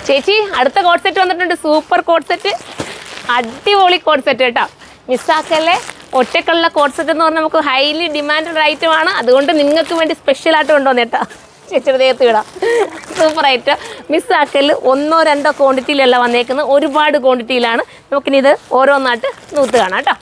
ചേച്ചി അടുത്ത coat set വന്നിട്ടുണ്ട്. സൂപ്പർ കോട്ട് സെറ്റ്, അടിപൊളി കോട്ട് സെറ്റ് കേട്ടോ. മിസ്സാക്കല്ലേ. ഒറ്റക്കുള്ള കോട്ട് സെറ്റ് എന്ന് പറഞ്ഞാൽ നമുക്ക് ഹൈലി ഡിമാൻഡഡ് ഐറ്റമാണ്. അതുകൊണ്ട് നിങ്ങൾക്ക് വേണ്ടി സ്പെഷ്യലായിട്ട് കൊണ്ടുവന്നേട്ടാ. ചേച്ചിയുടെ ദേഹത്ത് വിടാം. Super item. മിസ്സാക്കല് 1-2 ക്വാണ്ടിറ്റിയിലല്ല വന്നേക്കുന്നത്, ഒരുപാട് ക്വാണ്ടിറ്റിയിലാണ്. നമുക്കിനി ഇത് ഓരോന്നായിട്ട് നൂത്ത് കാണാം കേട്ടോ.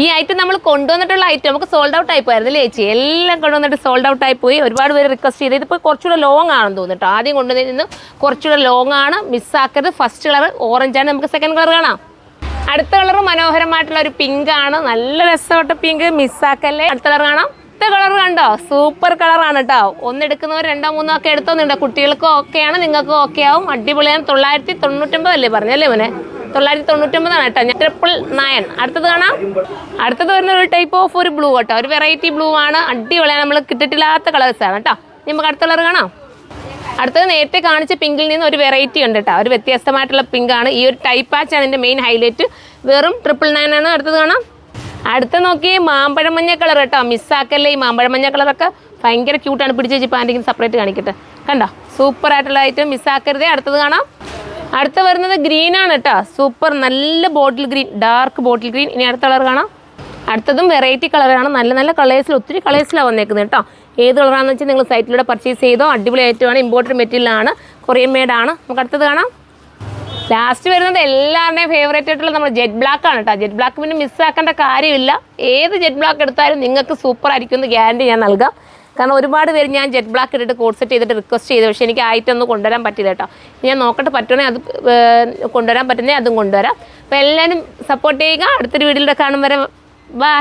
ഈ ഐറ്റം നമ്മൾ കൊണ്ടുവന്നിട്ടുള്ള ഐറ്റം നമുക്ക് സോൾഡ് ഔട്ട് ആയി പോയായിരുന്നു അല്ലേ ചേച്ചി? എല്ലാം കൊണ്ടുവന്നിട്ട് സോൾഡ് ഔട്ട് ആയി പോയി. ഒരുപാട് പേര് റിക്വസ്റ്റ് ചെയ്ത് ഇതിപ്പോൾ കുറച്ചുകൂടെ ലോങ് ആണെന്ന് തോന്നുന്നു കേട്ടോ. ആദ്യം കൊണ്ടുവന്നിരുന്നു കുറച്ചുകൂടെ ലോങ് ആണ്. മിസ്സാക്കരുത്. ഫസ്റ്റ് കളർ ഓറഞ്ചാണ്. നമുക്ക് സെക്കൻഡ് കളർ കാണാം. അടുത്ത കളർ മനോഹരമായിട്ടുള്ള ഒരു പിങ്ക് ആണ്. നല്ല രസമായിട്ട് പിങ്ക്. മിസ്സാക്കല്ലേ. അടുത്ത കളർ കാണാം. അടുത്ത കളർ കണ്ടോ? സൂപ്പർ കളറാണ് കേട്ടോ. ഒന്നെടുക്കുന്നവർ 2-3 ഒക്കെ എടുത്തോന്നുണ്ടോ. കുട്ടികൾക്കും ഓക്കെയാണ്, നിങ്ങൾക്കും ഓക്കെ ആവും. അടിപൊളിയാണ്. 999 അല്ലേ പറഞ്ഞല്ലേ മോനെ? 999 കേട്ടോ. 999. അടുത്തത് കാണാം. അടുത്തത് വരുന്ന ഒരു ടൈപ്പ് ഓഫ് ഒരു ബ്ലൂ കേട്ടോ. ഒരു വെറൈറ്റി ബ്ലൂ ആണ്. അടിപൊളിയാണ്. നമ്മൾ കിട്ടിയിട്ടില്ലാത്ത കളേഴ്സാണ് കേട്ടോ. നമുക്ക് അടുത്ത കളർ കാണാം. അടുത്തത് നേരത്തെ കാണിച്ച പിങ്കിൽ നിന്ന് ഒരു വെറൈറ്റി ഉണ്ട് കേട്ടോ. ഒരു വ്യത്യസ്തമായിട്ടുള്ള പിങ്കാണ്. ഈ ഒരു ടൈപ്പ് പാച്ചാണ് ഇതിൻ്റെ മെയിൻ ഹൈലൈറ്റ്. വെറും 999 ആണ്. അടുത്തത് കാണാം. അടുത്ത നോക്കിയേ മാമ്പഴമഞ്ഞ കളർ കേട്ടോ. മിസ്സാക്കല്ലേ. ഈ മാമ്പഴമഞ്ഞ കളറൊക്കെ ഭയങ്കര ക്യൂട്ടാണ്. പിടിച്ച് വെച്ച് പാൻറ്റിങ് സെപ്പറേറ്റ് കാണിക്കട്ടെ. കണ്ടോ? സൂപ്പർ ആയിട്ടുള്ള ഐറ്റം. മിസ്സാക്കരുതേ. അടുത്തത് കാണാം. അടുത്ത വരുന്നത് ഗ്രീനാണ് കേട്ടോ. സൂപ്പർ നല്ല bottle green, dark bottle green. ഇനി അടുത്ത കളർ കാണാം. അടുത്തതും വെറൈറ്റി കളറാണ്. നല്ല നല്ല കളേഴ്സിൽ ഒത്തിരി കളേഴ്സിലാണ് വന്നേക്കുന്നത് കേട്ടോ. ഏത് കളറാണെന്ന് വെച്ചാൽ നിങ്ങൾ സൈറ്റിലൂടെ പർച്ചേസ് ചെയ്തോ. അടിപൊളി ഐറ്റമാണ്. ഇമ്പോർട്ടഡ് മെറ്റീരിയലാണ്. കൊറിയൻ മെയ്ഡാണ്. നമുക്ക് അടുത്തത് കാണാം. ലാസ്റ്റ് വരുന്നത് എല്ലാവരുടെയും ഫേവറേറ്റ് ആയിട്ടുള്ള നമ്മൾ ജെറ്റ് ബ്ലാക്ക് ആണ് കേട്ടോ. ജെറ്റ് ബ്ലാക്ക് പിന്നെ മിസ്സാക്കേണ്ട കാര്യമില്ല. ഏത് ജെറ്റ് ബ്ലാക്ക് എടുത്താലും നിങ്ങൾക്ക് സൂപ്പർ ആയിരിക്കും എന്ന് ഗ്യാരണ്ടി ഞാൻ നൽകാം. കാരണം ഒരുപാട് പേര് ഞാൻ ജെറ്റ് ബ്ലാക്ക് ഇട്ടിട്ട് കോട്ട് സെറ്റ് ചെയ്തിട്ട് റിക്വസ്റ്റ് ചെയ്തു. പക്ഷേ എനിക്ക് ആയിട്ടൊന്നും കൊണ്ടുവരാൻ പറ്റില്ല കേട്ടോ. ഞാൻ നോക്കട്ടെ, പറ്റുവാണെങ്കിൽ അത് കൊണ്ടുവരാൻ പറ്റുന്നേ അതും കൊണ്ടുവരാം. അപ്പോൾ എല്ലാവരും സപ്പോർട്ട് ചെയ്യുക. അടുത്തൊരു വീഡിയോയിലൂടെ കാണും വരെ ബൈ.